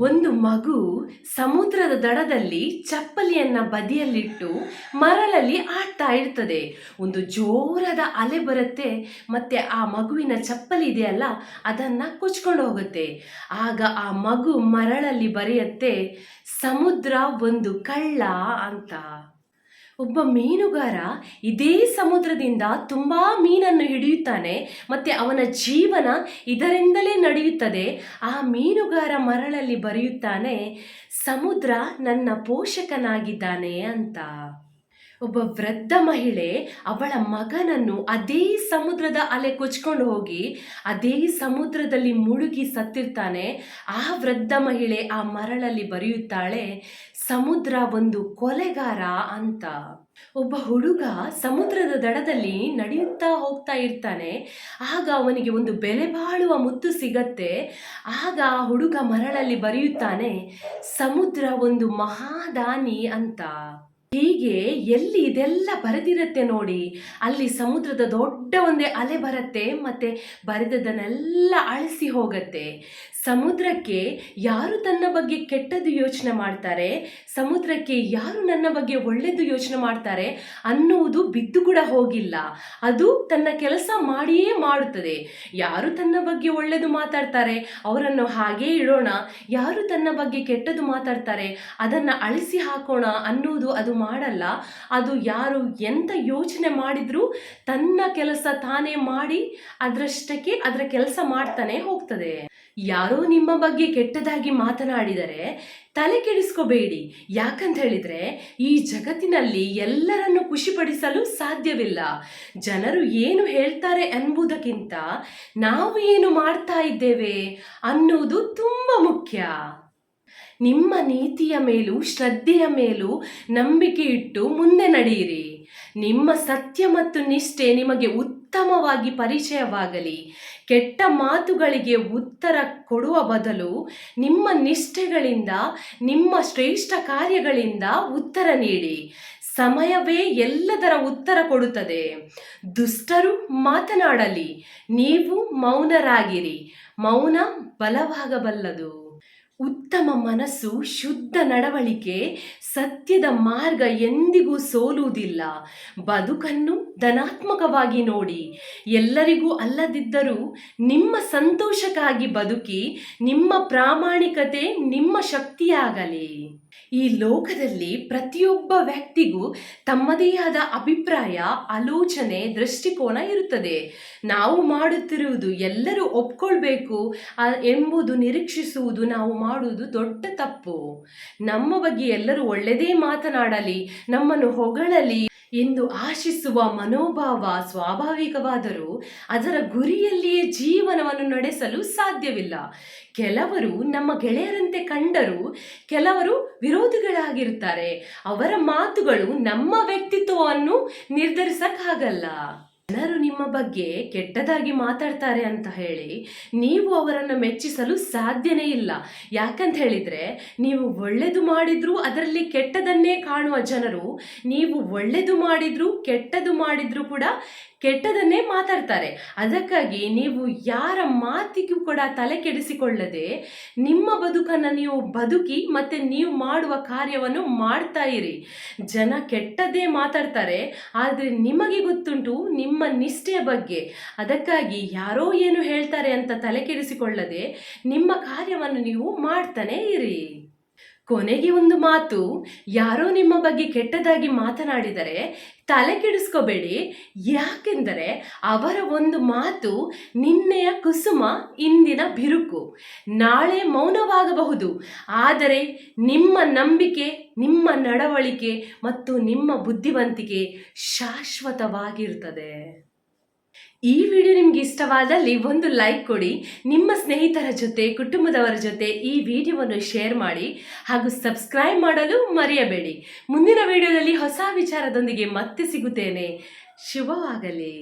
ಒಂದು ಮಗು ಸಮುದ್ರದ ದಡದಲ್ಲಿ ಚಪ್ಪಲಿಯನ್ನ ಬದಿಯಲ್ಲಿಟ್ಟು ಮರಳಲ್ಲಿ ಆಡ್ತಾ ಇರ್ತದೆ. ಒಂದು ಜೋರಾದ ಅಲೆ ಬರುತ್ತೆ, ಮತ್ತೆ ಆ ಮಗುವಿನ ಚಪ್ಪಲಿ ಇದೆಯಲ್ಲ ಅದನ್ನ ಕೊಚ್ಕೊಂಡು ಹೋಗುತ್ತೆ. ಆಗ ಆ ಮಗು ಮರಳಲ್ಲಿ ಬರೆಯುತ್ತೆ, ಸಮುದ್ರ ಒಂದು ಕಳ್ಳ ಅಂತ. ಒಬ್ಬ ಮೀನುಗಾರ ಇದೇ ಸಮುದ್ರದಿಂದ ತುಂಬಾ ಮೀನನ್ನು ಹಿಡಿಯುತ್ತಾನೆ, ಮತ್ತೆ ಅವನ ಜೀವನ ಇದರಿಂದಲೇ ನಡೆಯುತ್ತದೆ. ಆ ಮೀನುಗಾರ ಮರಳಲ್ಲಿ ಬರೆಯುತ್ತಾನೆ, ಸಮುದ್ರ ನನ್ನ ಪೋಷಕನಾಗಿದ್ದಾನೆ ಅಂತ. ಒಬ್ಬ ವೃದ್ಧ ಮಹಿಳೆ ಅವಳ ಮಗನನ್ನು ಅದೇ ಸಮುದ್ರದ ಅಲೆ ಕೊಚ್ಕೊಂಡು ಹೋಗಿ ಅದೇ ಸಮುದ್ರದಲ್ಲಿ ಮುಳುಗಿ ಸತ್ತಿರ್ತಾನೆ. ಆ ವೃದ್ಧ ಮಹಿಳೆ ಆ ಮರಳಲ್ಲಿ ಬರೆಯುತ್ತಾಳೆ, ಸಮುದ್ರ ಒಂದು ಕೊಲೆಗಾರ ಅಂತ. ಒಬ್ಬ ಹುಡುಗ ಸಮುದ್ರದ ದಡದಲ್ಲಿ ನಡೆಯುತ್ತಾ ಹೋಗ್ತಾ ಇರ್ತಾನೆ. ಆಗ ಅವನಿಗೆ ಒಂದು ಬೆಲೆ ಬಾಳುವ ಮುತ್ತು ಸಿಗತ್ತೆ. ಆಗ ಆ ಹುಡುಗ ಮರಳಲ್ಲಿ ಬರೆಯುತ್ತಾನೆ, ಸಮುದ್ರ ಒಂದು ಮಹಾದಾನಿ ಅಂತ. ಹೀಗೆ ಎಲ್ಲಿ ಇದೆಲ್ಲ ಬರೆದಿರತ್ತೆ ನೋಡಿ, ಅಲ್ಲಿ ಸಮುದ್ರದ ದೊಡ್ಡ ಒಂದೇ ಅಲೆ ಬರುತ್ತೆ, ಮತ್ತೆ ಬರೆದದನ್ನೆಲ್ಲ ಅಳಿಸಿ ಹೋಗತ್ತೆ. ಸಮುದ್ರಕ್ಕೆ ಯಾರು ತನ್ನ ಬಗ್ಗೆ ಕೆಟ್ಟದ್ದು ಯೋಚನೆ ಮಾಡ್ತಾರೆ, ಸಮುದ್ರಕ್ಕೆ ಯಾರು ನನ್ನ ಬಗ್ಗೆ ಒಳ್ಳೆಯದು ಯೋಚನೆ ಮಾಡ್ತಾರೆ ಅನ್ನುವುದು ಬಿದ್ದು ಕೂಡ ಹೋಗಿಲ್ಲ. ಅದು ತನ್ನ ಕೆಲಸ ಮಾಡಿಯೇ ಮಾಡುತ್ತದೆ. ಯಾರು ತನ್ನ ಬಗ್ಗೆ ಒಳ್ಳೆಯದು ಮಾತಾಡ್ತಾರೆ ಅವರನ್ನು ಹಾಗೇ ಇಡೋಣ, ಯಾರು ತನ್ನ ಬಗ್ಗೆ ಕೆಟ್ಟದ್ದು ಮಾತಾಡ್ತಾರೆ ಅದನ್ನು ಅಳಿಸಿ ಹಾಕೋಣ ಅನ್ನುವುದು ಅದು ಮಾಡಲ್ಲ. ಅದು ಯಾರು ಎಂತ ಯೋಚನೆ ಮಾಡಿದ್ರೂ ತನ್ನ ಕೆಲಸ ತಾನೇ ಮಾಡಿ ಅದರಷ್ಟಕ್ಕೆ ಅದರ ಕೆಲಸ ಮಾಡ್ತಾನೆ ಹೋಗ್ತದೆ. ಯಾರೋ ನಿಮ್ಮ ಬಗ್ಗೆ ಕೆಟ್ಟದಾಗಿ ಮಾತನಾಡಿದರೆ ತಲೆ ಕೆಡಿಸ್ಕೋಬೇಡಿ. ಯಾಕಂತ ಹೇಳಿದ್ರೆ ಈ ಜಗತ್ತಿನಲ್ಲಿ ಎಲ್ಲರನ್ನು ಖುಷಿಪಡಿಸಲು ಸಾಧ್ಯವಿಲ್ಲ. ಜನರು ಏನು ಹೇಳ್ತಾರೆ ಎಂಬುದಕ್ಕಿಂತ ನಾವು ಏನು ಮಾಡ್ತಾ ಇದ್ದೇವೆ ಅನ್ನುವುದು ತುಂಬ ಮುಖ್ಯ. ನಿಮ್ಮ ನೀತಿಯ ಮೇಲೂ ಶ್ರದ್ಧೆಯ ಮೇಲೂ ನಂಬಿಕೆ ಇಟ್ಟು ಮುಂದೆ ನಡೆಯಿರಿ. ನಿಮ್ಮ ಸತ್ಯ ಮತ್ತು ನಿಷ್ಠೆ ನಿಮಗೆ ಉತ್ತಮವಾಗಿ ಪರಿಚಯವಾಗಲಿ. ಕೆಟ್ಟ ಮಾತುಗಳಿಗೆ ಉತ್ತರ ಕೊಡುವ ಬದಲು ನಿಮ್ಮ ನಿಷ್ಠೆಗಳಿಂದ, ನಿಮ್ಮ ಶ್ರೇಷ್ಠ ಕಾರ್ಯಗಳಿಂದ ಉತ್ತರ ನೀಡಿ. ಸಮಯವೇ ಎಲ್ಲದರ ಉತ್ತರ ಕೊಡುತ್ತದೆ. ದುಷ್ಟರು ಮಾತನಾಡಲಿ, ನೀವು ಮೌನರಾಗಿರಿ. ಮೌನ ಬಲವಾಗಬಲ್ಲದು. ಉತ್ತಮ ಮನಸ್ಸು, ಶುದ್ಧ ನಡವಳಿಕೆ, ಸತ್ಯದ ಮಾರ್ಗ ಎಂದಿಗೂ ಸೋಲುವುದಿಲ್ಲ. ಬದುಕನ್ನು ಧನಾತ್ಮಕವಾಗಿ ನೋಡಿ. ಎಲ್ಲರಿಗೂ ಅಲ್ಲದಿದ್ದರೂ ನಿಮ್ಮ ಸಂತೋಷಕ್ಕಾಗಿ ಬದುಕಿ. ನಿಮ್ಮ ಪ್ರಾಮಾಣಿಕತೆ ನಿಮ್ಮ ಶಕ್ತಿಯಾಗಲಿ. ಈ ಲೋಕದಲ್ಲಿ ಪ್ರತಿಯೊಬ್ಬ ವ್ಯಕ್ತಿಗೂ ತಮ್ಮದೇ ಆದ ಅಭಿಪ್ರಾಯ, ಆಲೋಚನೆ, ದೃಷ್ಟಿಕೋನ ಇರುತ್ತದೆ. ನಾವು ಮಾಡುತ್ತಿರುವುದು ಎಲ್ಲರೂ ಒಪ್ಕೊಳ್ಬೇಕು ಎಂಬುದು ನಿರೀಕ್ಷಿಸುವುದು ನಾವು ಮಾಡುವುದು ದೊಡ್ಡ ತಪ್ಪು. ನಮ್ಮ ಬಗ್ಗೆ ಎಲ್ಲರೂ ಒಳ್ಳೆಯದೇ ಮಾತನಾಡಲಿ, ನಮ್ಮನ್ನು ಹೊಗಳಲಿ ಎಂದು ಆಶಿಸುವ ಮನೋಭಾವ ಸ್ವಾಭಾವಿಕವಾದರೂ ಅದರ ಗುರಿಯಲ್ಲಿಯೇ ಜೀವನವನ್ನು ನಡೆಸಲು ಸಾಧ್ಯವಿಲ್ಲ. ಕೆಲವರು ನಮ್ಮ ಗೆಳೆಯರಂತೆ ಕಂಡರೂ ಕೆಲವರು ವಿರೋಧಿಗಳಾಗಿರುತ್ತಾರೆ. ಅವರ ಮಾತುಗಳು ನಮ್ಮ ವ್ಯಕ್ತಿತ್ವವನ್ನು ನಿರ್ಧರಿಸಕ್ಕಾಗಲ್ಲ. ಜನರು ನಿಮ್ಮ ಬಗ್ಗೆ ಕೆಟ್ಟದಾಗಿ ಮಾತಾಡ್ತಾರೆ ಅಂತ ಹೇಳಿ ನೀವು ಅವರನ್ನು ಮೆಚ್ಚಿಸಲು ಸಾಧ್ಯನೇ ಇಲ್ಲ. ಯಾಕಂತ ಹೇಳಿದ್ರೆ ನೀವು ಒಳ್ಳೆಯದು ಮಾಡಿದ್ರೂ ಅದರಲ್ಲಿ ಕೆಟ್ಟದನ್ನೇ ಕಾಣುವ ಜನರು, ನೀವು ಒಳ್ಳೆಯದು ಮಾಡಿದ್ರೂ ಕೆಟ್ಟದ್ದು ಮಾಡಿದ್ರೂ ಕೂಡ ಕೆಟ್ಟದನ್ನೇ ಮಾತಾಡ್ತಾರೆ. ಅದಕ್ಕಾಗಿ ನೀವು ಯಾರ ಮಾತಿಗೂ ಕೂಡ ತಲೆ ಕೆಡಿಸಿಕೊಳ್ಳದೆ ನಿಮ್ಮ ಬದುಕನ್ನು ನೀವು ಬದುಕಿ ಮತ್ತೆ ನೀವು ಮಾಡುವ ಕಾರ್ಯವನ್ನು ಮಾಡ್ತಾ ಇರಿ. ಜನ ಕೆಟ್ಟದ್ದೇ ಮಾತಾಡ್ತಾರೆ, ಆದರೆ ನಿಮಗೆ ಗೊತ್ತುಂಟು ನಿಮ್ಮ ನಿಷ್ಠೆಯ ಬಗ್ಗೆ. ಅದಕ್ಕಾಗಿ ಯಾರೋ ಏನು ಹೇಳ್ತಾರೆ ಅಂತ ತಲೆ ಕೆಡಿಸಿಕೊಳ್ಳದೆ ನಿಮ್ಮ ಕಾರ್ಯವನ್ನು ನೀವು ಮಾಡ್ತಾನೆ ಇರಿ. ಕೊನೆಗೆ ಒಂದು ಮಾತು, ಯಾರೋ ನಿಮ್ಮ ಬಗ್ಗೆ ಕೆಟ್ಟದಾಗಿ ಮಾತನಾಡಿದರೆ ತಲೆ ಕೆಡಿಸ್ಕೋಬೇಡಿ. ಯಾಕೆಂದರೆ ಅವರ ಒಂದು ಮಾತು ನಿನ್ನೆಯ ಕುಸುಮ, ಇಂದಿನ ಬಿರುಕು. ನಾಳೆ ಮೌನವಾಗಬಹುದು, ಆದರೆ ನಿಮ್ಮ ನಂಬಿಕೆ, ನಿಮ್ಮ ನಡವಳಿಕೆ ಮತ್ತು ನಿಮ್ಮ ಬುದ್ಧಿವಂತಿಕೆ ಶಾಶ್ವತವಾಗಿರುತ್ತದೆ. ಈ ವಿಡಿಯೋ ನಿಮ್ಗೆ ಇಷ್ಟವಾದಲ್ಲಿ ಒಂದು ಲೈಕ್ ಕೊಡಿ. ನಿಮ್ಮ ಸ್ನೇಹಿತರ ಜೊತೆ, ಕುಟುಂಬದವರ ಜೊತೆ ಈ ವಿಡಿಯೋವನ್ನು ಶೇರ್ ಮಾಡಿ ಹಾಗೂ ಸಬ್ಸ್ಕ್ರೈಬ್ ಮಾಡಲು ಮರೆಯಬೇಡಿ. ಮುಂದಿನ ವಿಡಿಯೋದಲ್ಲಿ ಹೊಸ ವಿಚಾರದೊಂದಿಗೆ ಮತ್ತೆ ಸಿಗುತ್ತೇನೆ. ಶುಭವಾಗಲಿ.